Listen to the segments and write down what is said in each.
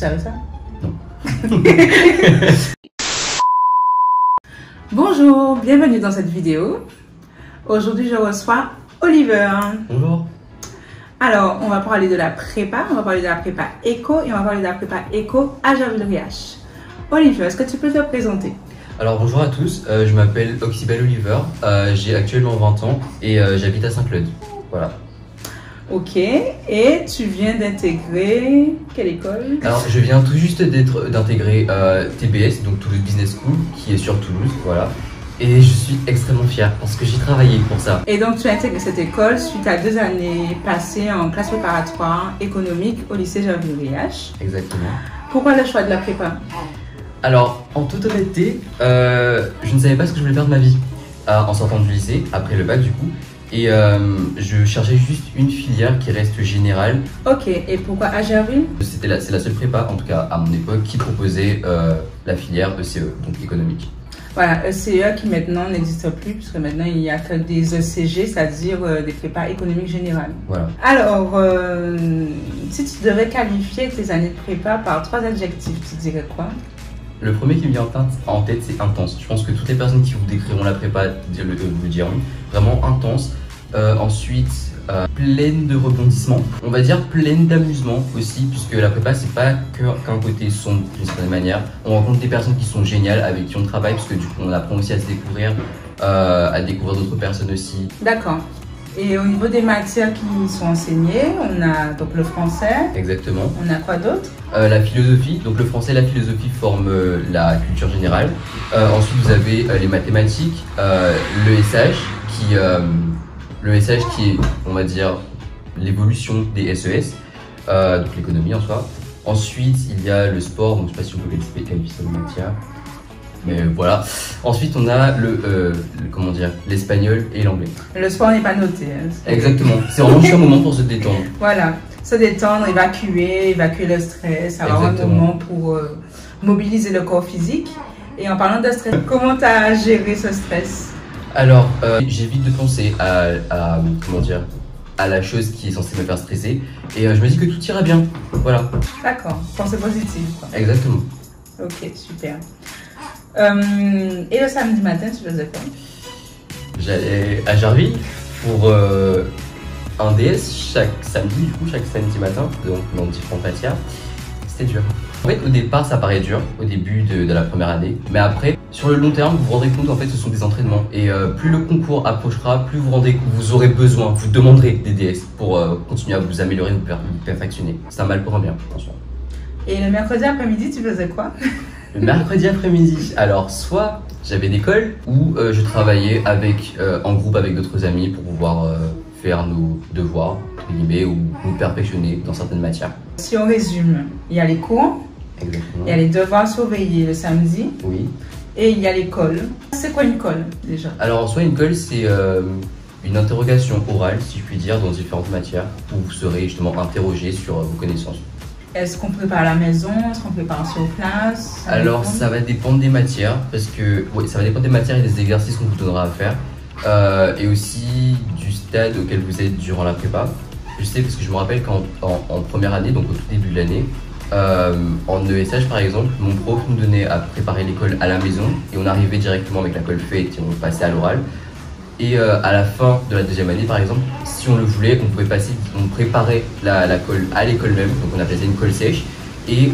savais ça? Non. Bonjour, bienvenue dans cette vidéo. Aujourd'hui, je reçois Oliver. Bonjour. Alors, on va parler de la prépa, on va parler de la prépa éco et on va parler de la prépa éco à Gerville-Riache. Oliver, est-ce que tu peux te présenter? Alors bonjour à tous, je m'appelle Oxybel Oliver, j'ai actuellement 20 ans et j'habite à Saint-Claude. Voilà. Ok, et tu viens d'intégrer quelle école? Alors je viens tout juste d'intégrer TBS, donc Toulouse Business School, qui est sur Toulouse, voilà. Et je suis extrêmement fier parce que j'ai travaillé pour ça. Et donc tu as intégré cette école suite à 2 années passées en classe préparatoire économique au lycée Gerville-Riache. Exactement. Pourquoi le choix de la prépa? Alors, en toute honnêteté, je ne savais pas ce que je voulais faire de ma vie en sortant du lycée, après le bac du coup. Et je cherchais juste une filière qui reste générale. Ok, et pourquoi à Gerville? C'est la seule prépa, en tout cas à mon époque, qui proposait la filière ECE, donc économique. Voilà, ECE qui maintenant n'existe plus, puisque maintenant il n'y a que des ECG, c'est-à-dire des prépas économiques générales. Voilà. Alors, si tu devais qualifier tes années de prépa par 3 adjectifs, tu dirais quoi? Le premier qui me vient en tête, c'est intense. Je pense que toutes les personnes qui vous décriront la prépa vous diront. Vraiment intense. Ensuite, pleine de rebondissements. On va dire pleine d'amusement aussi, puisque la prépa, c'est pas qu'un côté sombre d'une certaine manière. On rencontre des personnes qui sont géniales, avec qui on travaille, parce que du coup, on apprend aussi à se découvrir, à découvrir d'autres personnes aussi. D'accord. Et au niveau des matières qui sont enseignées, on a donc le français. Exactement. On a quoi d'autre? La philosophie. Donc le français et la philosophie forment la culture générale. Ensuite, vous avez les mathématiques, l'ESH qui est, on va dire, l'évolution des SES, donc l'économie en soi. Ensuite, il y a le sport, donc je ne sais pas si vous pouvez qualifier ça de matière. Mais voilà. Ensuite, on a comment dire, l'espagnol et l'anglais. Le sport n'est pas noté. Hein. Exactement. C'est vraiment juste un moment pour se détendre. Voilà. Se détendre, évacuer le stress, avoir un moment pour mobiliser le corps physique. Et en parlant de stress, comment tu as géré ce stress? Alors, j'évite de penser comment dire, à la chose qui est censée me faire stresser. Et je me dis que tout ira bien. Voilà. D'accord. Pensée positive, quoi. Exactement. Ok, super. Et le samedi matin, tu faisais quoi? J'allais à Gerville pour un DS chaque samedi matin, donc dans différentes matières. C'était dur. En fait, au départ, ça paraît dur, au début de la première année. Mais après, sur le long terme, vous vous rendrez compte qu'en fait, ce sont des entraînements. Et plus le concours approchera, plus vous aurez besoin, vous demanderez des DS pour continuer à vous améliorer, vous perfectionner. C'est un mal pour un bien, franchement. Et le mercredi après-midi, tu faisais quoi? Le mercredi après-midi, alors soit j'avais des cols ou je travaillais en groupe avec d'autres amis pour pouvoir faire nos devoirs, entre guillemets, ou nous perfectionner dans certaines matières. Si on résume, il y a les cours, exactement, il y a les devoirs surveillés le samedi, oui, et il y a l'école. C'est quoi une colle déjà? Alors en soi, une colle, c'est une interrogation orale, si je puis dire, dans différentes matières, où vous serez justement interrogé sur vos connaissances. Est-ce qu'on prépare à la maison? Est-ce qu'on prépare sur place? Alors ça va dépendre des matières, parce que oui, ça va dépendre des matières et des exercices qu'on vous donnera à faire, et aussi du stade auquel vous êtes durant la prépa. Je sais parce que je me rappelle qu'en première année, donc au tout début de l'année, en ESH par exemple, mon prof nous donnait à préparer l'école à la maison et on arrivait directement avec la colle faite et on passait à l'oral. Et à la fin de la 2e année par exemple, si on le voulait, on préparait la colle à l'école même, donc on appelait ça une colle sèche, et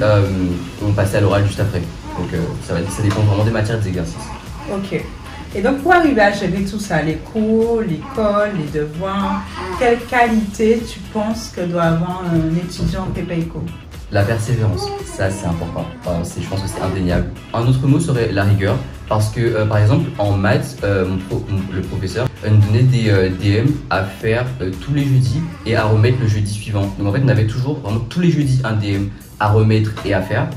on passait à l'oral juste après. Donc ça dépend vraiment des matières et des exercices. Ok. Et donc pour arriver à gérer tout ça, les cours, l'école, les devoirs, quelle qualité tu penses que doit avoir un étudiant en prépa éco? La persévérance, ça c'est important, je pense que c'est indéniable. Un autre mot serait la rigueur, parce que par exemple en maths, le professeur nous donnait des DM à faire tous les jeudis et à remettre le jeudi suivant. Donc en fait on avait toujours vraiment tous les jeudis un DM à remettre et à faire.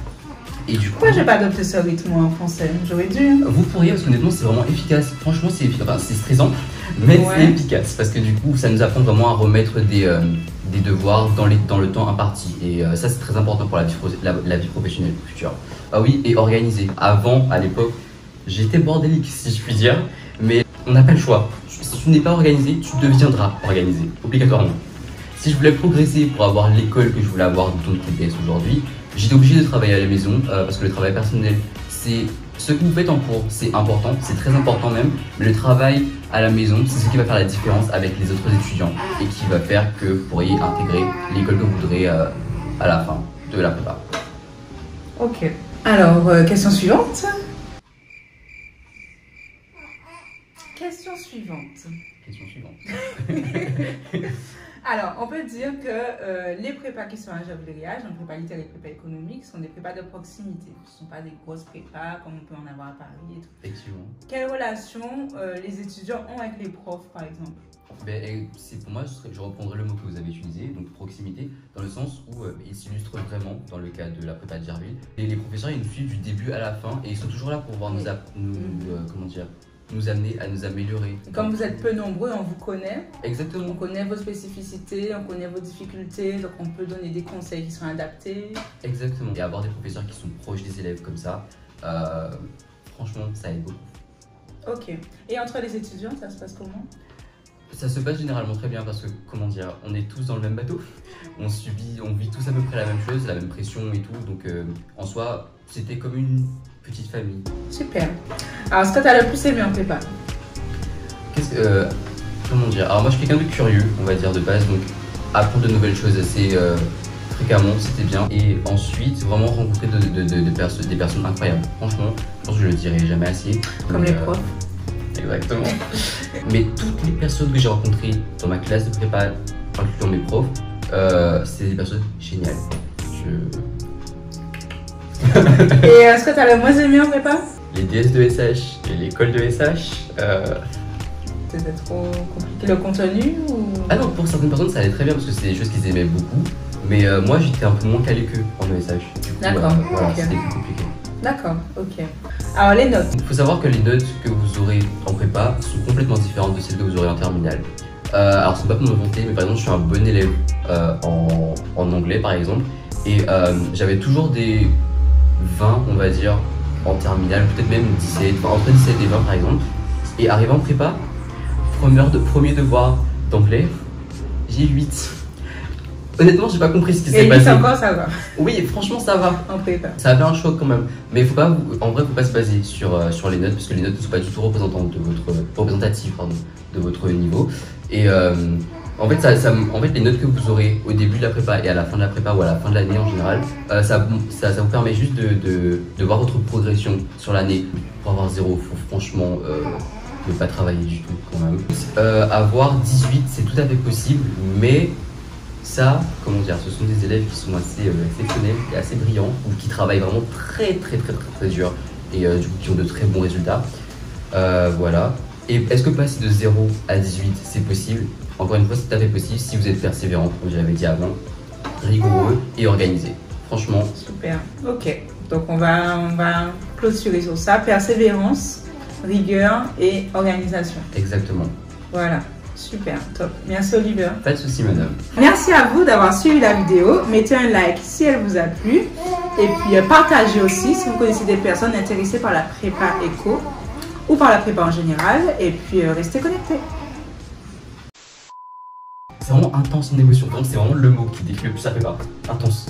Et du coup, pourquoi j'ai pas adopté ce rythme en français? J'aurais dû. Vous pourriez, parce qu'honnêtement c'est vraiment efficace. Franchement c'est stressant, mais ouais, c'est efficace, parce que du coup ça nous apprend vraiment à remettre des devoirs dans le temps imparti. Et ça c'est très important pour la vie professionnelle future. Ah oui, et organisé. Avant, à l'époque, j'étais bordélique si je puis dire, mais on n'a pas le choix. Si tu n'es pas organisé, tu deviendras organisé, obligatoirement. Si je voulais progresser pour avoir l'école que je voulais avoir, donc TBS aujourd'hui, J'étais obligé de travailler à la maison parce que le travail personnel, c'est ce que vous faites en cours, c'est important, c'est très important même, mais le travail à la maison, c'est ce qui va faire la différence avec les autres étudiants et qui va faire que vous pourriez intégrer l'école que vous voudrez à la fin de la prépa. Ok. Alors, question suivante. Question suivante. Question suivante. Alors, on peut dire que les prépas qui sont à Javelériage, donc prépa littéraire et prépa économique, sont des prépas de proximité. Ce ne sont pas des grosses prépas comme on peut en avoir à Paris et tout. Effectivement. Quelle relation les étudiants ont avec les profs, par exemple? C'est pour moi, je reprendrai le mot que vous avez utilisé, donc proximité, dans le sens où il s'illustre vraiment dans le cas de la prépa de Gerville. Et les professeurs, ils nous suivent du début à la fin et ils sont toujours là pour pouvoir nous amener à nous améliorer. Et comme vous êtes peu nombreux, on vous connaît. Exactement. On connaît vos spécificités, on connaît vos difficultés, donc on peut donner des conseils qui sont adaptés. Exactement. Et avoir des professeurs qui sont proches des élèves comme ça, franchement, ça aide beaucoup. Ok. Et entre les étudiants, ça se passe comment? Ça se passe généralement très bien parce que, comment dire, on est tous dans le même bateau. On vit tous à peu près la même chose, la même pression et tout. Donc, en soi, c'était comme une petite famille. Super. Alors, ce que tu as le plus aimé en prépa? Comment dire? Alors, moi, je suis quelqu'un de curieux, on va dire, de base. Donc, apprendre de nouvelles choses assez fréquemment, c'était bien. Et ensuite, vraiment rencontrer des personnes incroyables. Franchement, je pense que je le dirai jamais assez. Comme les profs. Exactement. Mais toutes les personnes que j'ai rencontrées dans ma classe de prépa, incluant mes profs, c'est des personnes géniales. Et ce que tu as le moins aimé en prépa? Les DS de SH et l'école de SH. C'était trop compliqué le contenu ou... Ah non, pour certaines personnes ça allait très bien parce que c'est des choses qu'ils aimaient beaucoup. Mais moi j'étais un peu moins calé qu'eux en ESH. D'accord, voilà, ok. C'était plus compliqué. D'accord, ok. Alors les notes. Il faut savoir que les notes que vous aurez en prépa sont complètement différentes de celles que vous aurez en terminale. Alors c'est pas pour me vanter, mais par exemple je suis un bon élève en anglais par exemple. Et j'avais toujours des 20 on va dire en terminale, peut-être même 17, entre 17 et 20 par exemple. Et arrivé en prépa, premier devoir d'anglais, j'ai 8. Honnêtement, j'ai pas compris ce qui s'est passé. Et encore, ça va. Oui, franchement, ça va. En prépa. Ça a fait un choc quand même. Mais en vrai, faut pas se baser sur les notes, parce que les notes ne sont pas du tout représentatives de votre niveau. Et en fait, les notes que vous aurez au début de la prépa et à la fin de la prépa ou à la fin de l'année en général, ça vous permet juste de voir votre progression sur l'année. Pour avoir 0, faut franchement ne pas travailler du tout quand même. Avoir 18, c'est tout à fait possible, mais ça, comment dire, ce sont des élèves qui sont assez exceptionnels et assez brillants, ou qui travaillent vraiment très dur et du coup qui ont de très bons résultats. Voilà. Et est-ce que passer de 0 à 18, c'est possible? Encore une fois, c'est tout à fait possible si vous êtes persévérant, comme j'avais dit avant, rigoureux et organisé. Franchement. Super. Ok. Donc on va clôturer sur ça. Persévérance, rigueur et organisation. Exactement. Voilà. Super, top. Merci Oliver. Pas de souci, madame. Merci à vous d'avoir suivi la vidéo. Mettez un like si elle vous a plu. Et puis partagez aussi si vous connaissez des personnes intéressées par la prépa éco ou par la prépa en général. Et puis restez connectés. C'est vraiment intense en émotion. C'est vraiment le mot qui décrit le plus la prépa. Intense.